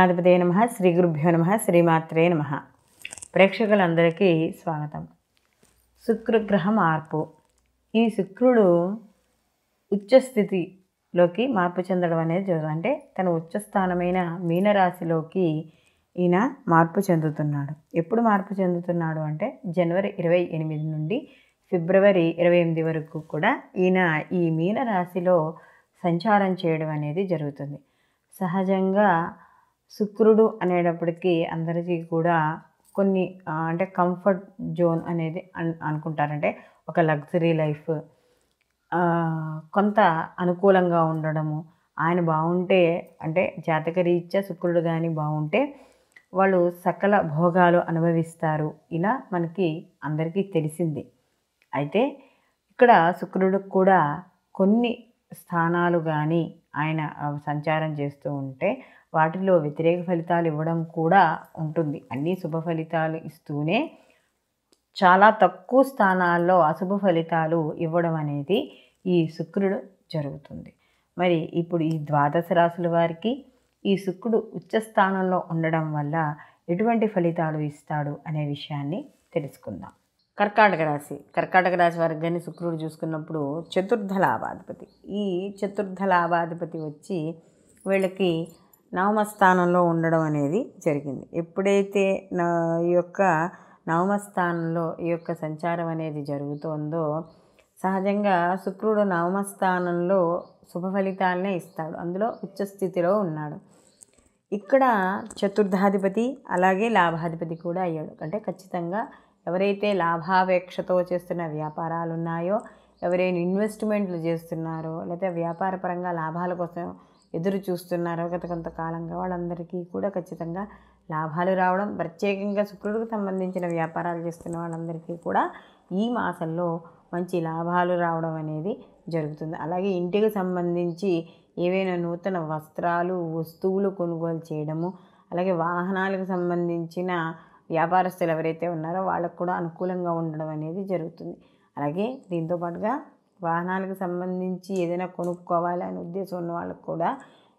శ్రీగణాధిపతయే నమః, శ్రీ గురుభ్యో నమః, శ్రీమాత్రే నమః. ప్రేక్షకులందరికీ స్వాగతం. శుక్రగ్రహ మార్పు. ఈ శుక్రుడు ఉచ్చస్థితిలోకి మార్పు చెందడం అనేది జరుగుతుంది. అంటే తన ఉచ్చస్థానమైన మీనరాశిలోకి ఈయన మార్పు చెందుతున్నాడు. ఎప్పుడు మార్పు చెందుతున్నాడు అంటే జనవరి 28 నుండి ఫిబ్రవరి 28 వరకు కూడా ఈయన ఈ మీనరాశిలో సంచారం చేయడం అనేది జరుగుతుంది. సహజంగా శుక్రుడు అనేటప్పటికీ అందరికీ కూడా కొన్ని అంటే కంఫర్ట్ జోన్ అనేది అనుకుంటారంటే ఒక లగ్జరీ లైఫ్, కొంత అనుకూలంగా ఉండడము, ఆయన బాగుంటే అంటే జాతకరీత్యా శుక్రుడు కానీ బాగుంటే వాళ్ళు సకల భోగాలు అనుభవిస్తారు. ఇలా మనకి అందరికీ తెలిసింది. అయితే ఇక్కడ శుక్రుడికి కూడా కొన్ని స్థానాలు కానీ ఆయన సంచారం చేస్తూ ఉంటే వాటిలో వ్యతిరేక ఫలితాలు ఇవ్వడం కూడా ఉంటుంది. అన్ని శుభ ఫలితాలు ఇస్తూనే చాలా తక్కువ స్థానాల్లో అశుభ ఫలితాలు ఇవ్వడం అనేది ఈ శుక్రుడు జరుగుతుంది. మరి ఇప్పుడు ఈ ద్వాదశ రాశుల వారికి ఈ శుక్రుడు ఉచ్చస్థానంలో ఉండడం వల్ల ఎటువంటి ఫలితాలు ఇస్తాడు అనే విషయాన్ని తెలుసుకుందాం. కర్కాటక రాశి వారికి కానీ శుక్రుడు చూసుకున్నప్పుడు చతుర్థ లాభాధిపతి. ఈ చతుర్థ లాభాధిపతి వచ్చి వీళ్ళకి నవమ స్థానంలో ఉండడం అనేది జరిగింది. ఎప్పుడైతే ఈ యొక్క నవమ స్థానంలో ఈ యొక్క సంచారం అనేది జరుగుతోందో సహజంగా శుక్రుడు నవమ స్థానంలో శుభ ఫలితాలనే ఇస్తాడు. అందులో ఉచ్చస్థితిలో ఉన్నాడు. ఇక్కడ చతుర్థాధిపతి అలాగే లాభాధిపతి కూడా అయ్యాడు. అంటే ఖచ్చితంగా ఎవరైతే లాభాపేక్షతో చేస్తున్న వ్యాపారాలు ఉన్నాయో, ఎవరైనా ఇన్వెస్ట్మెంట్లు చేస్తున్నారో, లేకపోతే వ్యాపార పరంగా లాభాల కోసం ఎదురు చూస్తున్నారో గత కొంతకాలంగా వాళ్ళందరికీ కూడా ఖచ్చితంగా లాభాలు రావడం, ప్రత్యేకంగా శుక్రుడికి సంబంధించిన వ్యాపారాలు చేస్తున్న వాళ్ళందరికీ కూడా ఈ మాసంలో మంచి లాభాలు రావడం అనేది జరుగుతుంది. అలాగే ఇంటికి సంబంధించి ఏవైనా నూతన వస్త్రాలు, వస్తువులు కొనుగోలు చేయడము, అలాగే వాహనాలకు సంబంధించిన వ్యాపారస్తులు ఎవరైతే ఉన్నారో వాళ్ళకు కూడా అనుకూలంగా ఉండడం అనేది జరుగుతుంది. అలాగే దీంతో పాటుగా వాహనాలకు సంబంధించి ఏదైనా కొనుక్కోవాలి అనే ఉద్దేశం ఉన్న వాళ్ళకు కూడా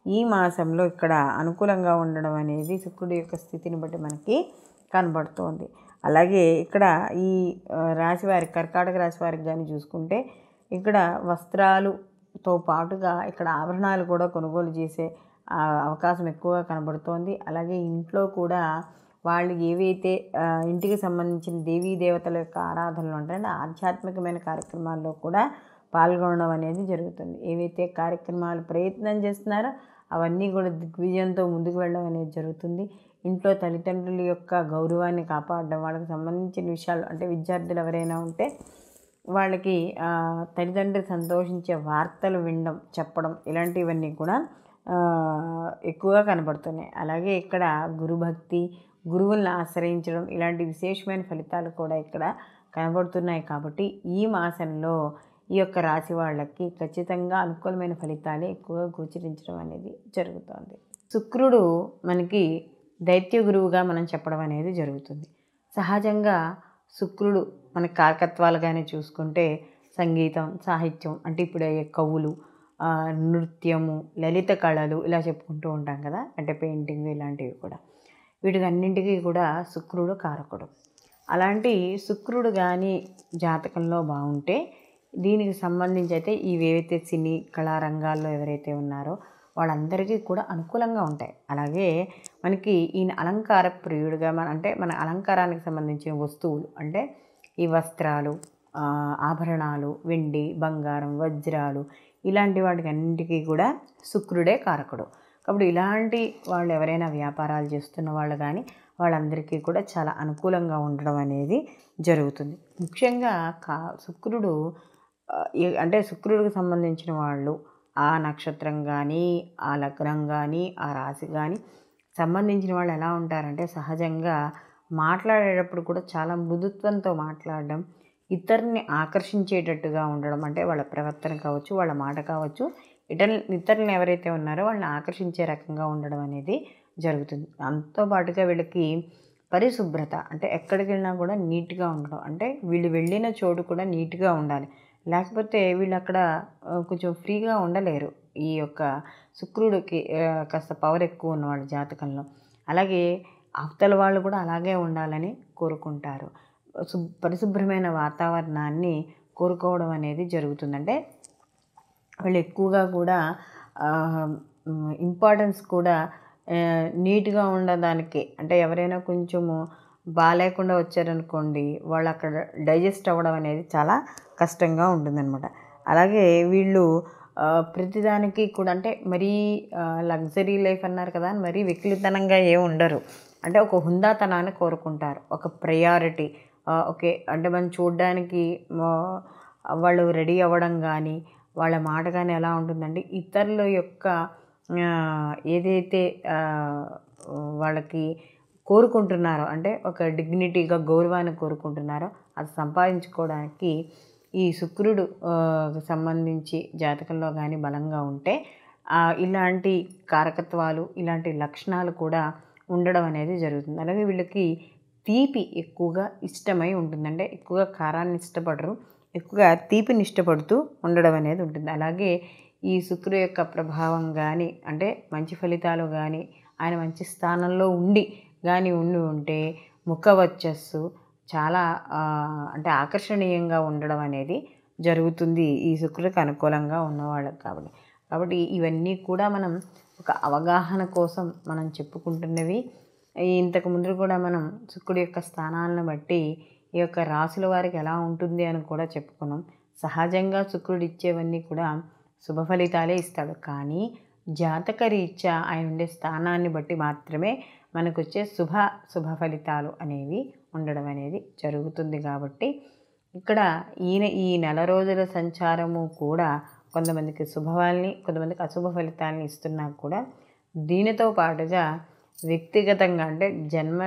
ఈ మాసంలో ఇక్కడ అనుకూలంగా ఉండడం అనేది శుక్రుడి యొక్క స్థితిని బట్టి మనకి కనబడుతోంది. అలాగే ఇక్కడ ఈ రాశి వారికి, కర్కాటక రాశి వారికి కానీ చూసుకుంటే ఇక్కడ వస్త్రాలుతో పాటుగా ఇక్కడ ఆభరణాలు కూడా కొనుగోలు చేసే అవకాశం ఎక్కువగా కనబడుతోంది. అలాగే ఇంట్లో కూడా వాళ్ళు ఏవైతే ఇంటికి సంబంధించిన దేవీ దేవతల యొక్క ఆరాధనలు ఉంటాయంటే ఆధ్యాత్మికమైన కార్యక్రమాల్లో కూడా పాల్గొనడం అనేది జరుగుతుంది. ఏవైతే కార్యక్రమాలు ప్రయత్నం చేస్తున్నారో అవన్నీ కూడా దిగ్విజయంతో ముందుకు వెళ్ళడం అనేది జరుగుతుంది. ఇంట్లో తల్లిదండ్రుల యొక్క గౌరవాన్ని కాపాడడం, వాళ్ళకి సంబంధించిన విషయాలు అంటే విద్యార్థులు ఎవరైనా ఉంటే వాళ్ళకి తల్లిదండ్రులు సంతోషించే వార్తలు వినడం, చెప్పడం ఇలాంటివన్నీ కూడా ఎక్కువగా కనబడుతున్నాయి. అలాగే ఇక్కడ గురుభక్తి, గురువులను ఆశ్రయించడం ఇలాంటి విశేషమైన ఫలితాలు కూడా ఇక్కడ కనబడుతున్నాయి. కాబట్టి ఈ మాసంలో ఈ యొక్క రాశి వాళ్ళకి ఖచ్చితంగా అనుకూలమైన ఫలితాలే ఎక్కువగా గోచరించడం అనేది జరుగుతుంది. శుక్రుడు మనకి దైత్య గురువుగా మనం చెప్పడం అనేది జరుగుతుంది. సహజంగా శుక్రుడు మన కారకత్వాలుగానే చూసుకుంటే సంగీతం, సాహిత్యం అంటే ఇప్పుడు అయ్యే కవులు, నృత్యము, లలిత కళలు ఇలా చెప్పుకుంటూ ఉంటాం కదా, అంటే పెయింటింగ్ ఇలాంటివి కూడా వీటికన్నింటికీ కూడా శుక్రుడు కారకుడు. అలాంటి శుక్రుడు కానీ జాతకంలో బాగుంటే దీనికి సంబంధించి అయితే ఇవేవైతే సినీ కళారంగాల్లో ఎవరైతే ఉన్నారో వాళ్ళందరికీ కూడా అనుకూలంగా ఉంటాయి. అలాగే మనకి ఈయన అలంకార ప్రియుడిగా మన అలంకారానికి సంబంధించిన వస్తువులు అంటే ఈ వస్త్రాలు, ఆభరణాలు, వెండి, బంగారం, వజ్రాలు ఇలాంటి వాటికి అన్నింటికీ కూడా శుక్రుడే కారకుడు. కాబట్టి ఇలాంటి వాళ్ళు ఎవరైనా వ్యాపారాలు చేస్తున్న వాళ్ళు కానీ వాళ్ళందరికీ కూడా చాలా అనుకూలంగా ఉండడం అనేది జరుగుతుంది. ముఖ్యంగా శుక్రుడు అంటే శుక్రుడికి సంబంధించిన వాళ్ళు ఆ నక్షత్రం కానీ, ఆ లగ్నం కానీ, ఆ రాశి కానీ సంబంధించిన వాళ్ళు ఎలా ఉంటారంటే సహజంగా మాట్లాడేటప్పుడు కూడా చాలా మృదుత్వంతో మాట్లాడడం, ఇతరుని ఆకర్షించేటట్టుగా ఉండడం, అంటే వాళ్ళ ప్రవర్తన కావచ్చు, వాళ్ళ మాట కావచ్చు, ఇతరులను ఎవరైతే ఉన్నారో వాళ్ళని ఆకర్షించే రకంగా ఉండడం అనేది జరుగుతుంది. దాంతో పాటుగా వీళ్ళకి పరిశుభ్రత అంటే ఎక్కడికి వెళ్ళినా కూడా నీట్గా ఉండడం, అంటే వీళ్ళు వెళ్ళిన చోటు కూడా నీట్గా ఉండాలి. లేకపోతే వీళ్ళు అక్కడ కొంచెం ఫ్రీగా ఉండలేరు. ఈ యొక్క శుక్రుడికి కాస్త పవర్ ఎక్కువ ఉన్నవాళ్ళు జాతకంలో. అలాగే అవతల వాళ్ళు కూడా అలాగే ఉండాలని కోరుకుంటారు. పరిశుభ్రమైన వాతావరణాన్ని కోరుకోవడం అనేది జరుగుతుంది. అంటే వాళ్ళు ఎక్కువగా కూడా ఇంపార్టెన్స్ కూడా నీట్గా ఉండడానికి, అంటే ఎవరైనా కొంచెము బాగాలేకుండా వచ్చారనుకోండి, వాళ్ళు అక్కడ డైజెస్ట్ అవ్వడం అనేది చాలా కష్టంగా ఉంటుందన్నమాట. అలాగే వీళ్ళు ప్రతిదానికి కూడా అంటే మరీ లగ్జరీ లైఫ్ అన్నారు కదా, మరీ వెకిలితనంగా ఉండరు. అంటే ఒక హుందాతనాన్ని కోరుకుంటారు, ఒక ప్రయారిటీ. ఓకే, అంటే మనం చూడడానికి వాళ్ళు రెడీ అవ్వడం కానీ, వాళ్ళ మాట కానీ ఎలా ఉంటుందండి, ఇతరుల యొక్క ఏదైతే వాళ్ళకి కోరుకుంటున్నారో, అంటే ఒక డిగ్నిటీగా గౌరవాన్ని కోరుకుంటున్నారో అది సంపాదించుకోవడానికి ఈ శుక్రుడు సంబంధించి జాతకంలో కానీ బలంగా ఉంటే ఇలాంటి కారకత్వాలు, ఇలాంటి లక్షణాలు కూడా ఉండడం అనేది జరుగుతుంది. అలాగే వీళ్ళకి తీపి ఎక్కువగా ఇష్టమై ఉంటుంది. అంటే ఎక్కువగా కారాన్ని ఇష్టపడరు, ఎక్కువగా తీపిని ఇష్టపడుతూ ఉండడం అనేది ఉంటుంది. అలాగే ఈ శుక్రుడు యొక్క ప్రభావం కానీ, అంటే మంచి ఫలితాలు కానీ, ఆయన మంచి స్థానంలో ఉండి ఉంటే ముఖ వచ్చస్సు చాలా అంటే ఆకర్షణీయంగా ఉండడం అనేది జరుగుతుంది ఈ శుక్రుడికి అనుకూలంగా ఉన్నవాళ్ళకి. కాబట్టి ఇవన్నీ కూడా మనం ఒక అవగాహన కోసం మనం చెప్పుకుంటున్నవి. ఇంతకు ముందు కూడా మనం శుక్రుడి యొక్క స్థానాలను బట్టి ఈ యొక్క రాశుల వారికి ఎలా ఉంటుంది అని కూడా చెప్పుకున్నాం. సహజంగా శుక్రుడు ఇచ్చేవన్నీ కూడా శుభ ఫలితాలే ఇస్తాడు. కానీ జాతక రీత్యా ఆయన ఉండే స్థానాన్ని బట్టి మాత్రమే మనకు వచ్చే శుభ ఫలితాలు అనేవి ఉండడం అనేది జరుగుతుంది. కాబట్టి ఇక్కడ ఈ నెల రోజుల సంచారము కూడా కొంతమందికి శుభవాల్ని, కొంతమందికి అశుభ ఫలితాలని ఇస్తున్నా కూడా దీనితో పాటుగా వ్యక్తిగతంగా అంటే జన్మ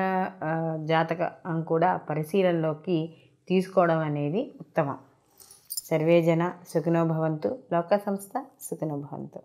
జాతకం కూడా పరిశీలనలోకి తీసుకోవడం అనేది ఉత్తమం. సర్వే జన సుఖినో భవంతు. లోక సంస్థ సుఖినో భవంతు.